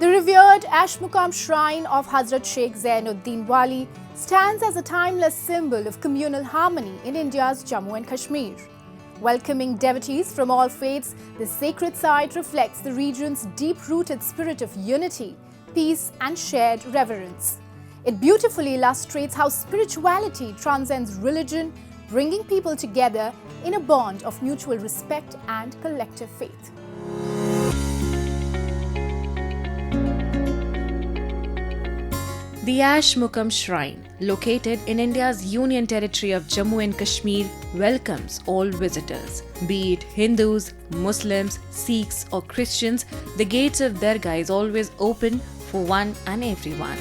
The revered Aishmuqam shrine of Hazrat Sheikh Zain Wali stands as a timeless symbol of communal harmony in India's Jammu and Kashmir. Welcoming devotees from all faiths, this sacred site reflects the region's deep-rooted spirit of unity, peace and shared reverence. It beautifully illustrates how spirituality transcends religion, bringing people together in a bond of mutual respect and collective faith. The Aishmuqam Shrine, located in India's Union Territory of Jammu and Kashmir, welcomes all visitors. Be it Hindus, Muslims, Sikhs or Christians, the gates of Dargah is always open for one and everyone.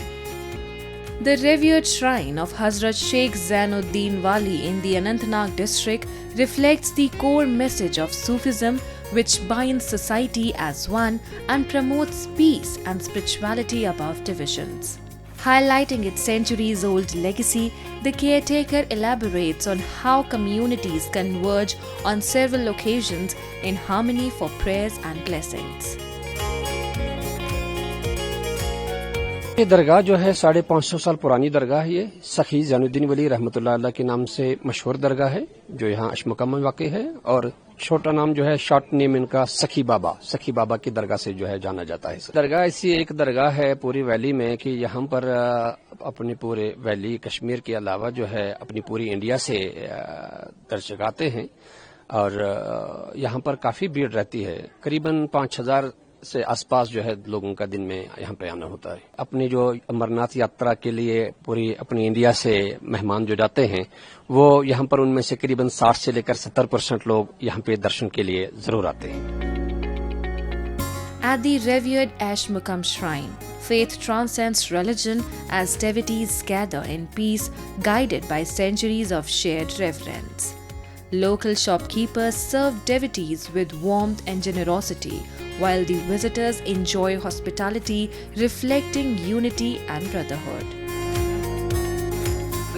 The revered shrine of Hazrat Sheikh Zain Wali in the Anantnag district reflects the core message of Sufism, which binds society as one and promotes peace and spirituality above divisions. Highlighting its centuries-old legacy, the caretaker elaborates on how communities converge on several occasions in harmony for prayers and blessings. ये दरगाह जो है 550 साल पुरानी दरगाह है। ये सखी ज़ैनुद्दीन वली रहमतुल्लाह अलैह के नाम से मशहूर दरगाह है जो यहाँ अश्मुकम में वाक़ई है, और छोटा नाम जो है शॉर्ट नेम इनका सखी बाबा की दरगाह से जो है जाना जाता है। दरगाह ऐसी एक दरगाह है पूरी वैली में कि यहाँ पर अपने पूरे वैली कश्मीर के अलावा जो है अपनी पूरी इंडिया से दर्शक आते हैं, और यहाँ पर काफी भीड़ रहती है। करीबन 5000 से आसपास जो है लोगों का दिन में यहाँ पे आना होता है। अपनी जो अमरनाथ यात्रा के लिए पूरी अपनी इंडिया से मेहमान जो जाते हैं, वो यहाँ पर उनमें से करीबन 60 से लेकर 70% लोग यहाँ पे दर्शन के लिए जरूर आते हैं। At the revered Aishmuqam shrine, faith transcends religion as devotees gather in peace, guided by centuries of shared reverence. Local shopkeepers serve devotees with warmth and generosity, while the visitors enjoy hospitality, reflecting unity and brotherhood.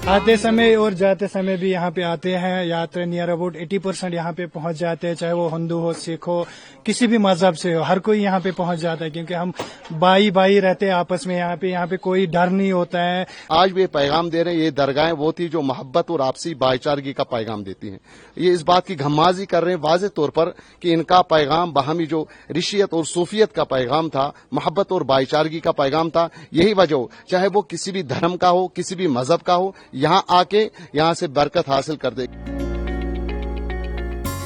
आते समय और जाते समय भी यहाँ पे आते हैं। यात्री नियर अबाउट 80% यहाँ पे पहुँच जाते हैं, चाहे वो हिंदू हो, सिख हो, किसी भी मजहब से हो, हर कोई यहाँ पे पहुँच जाता है, क्योंकि हम भाई रहते हैं आपस में। यहाँ पे कोई डर नहीं होता है। आज वे पैगाम दे रहे हैं, ये दरगाहें वो थी जो मोहब्बत और आपसी भाईचारगी का पैगाम देती हैं। ये इस बात की घम्माजी कर रहे हैं वाज़ेह तौर पर कि इनका पैगाम बाहमी जो रिशियत और सूफियत का पैगाम था, मोहब्बत और भाईचारगी का पैगाम था। यही वजह हो, चाहे वो किसी भी धर्म का हो, किसी भी मजहब का हो, यहाँ आके यहाँ से बरकत हासिल कर दे।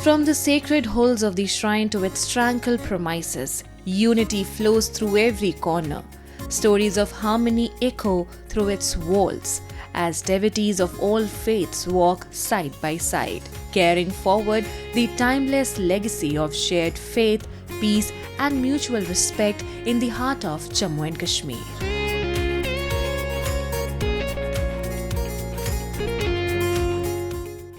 From the sacred halls of the shrine to its tranquil premises, unity flows through every corner. Stories of harmony echo through its walls as devotees of all faiths walk side by side, carrying forward the timeless legacy of shared faith, peace and mutual respect in the heart of Jammu and Kashmir.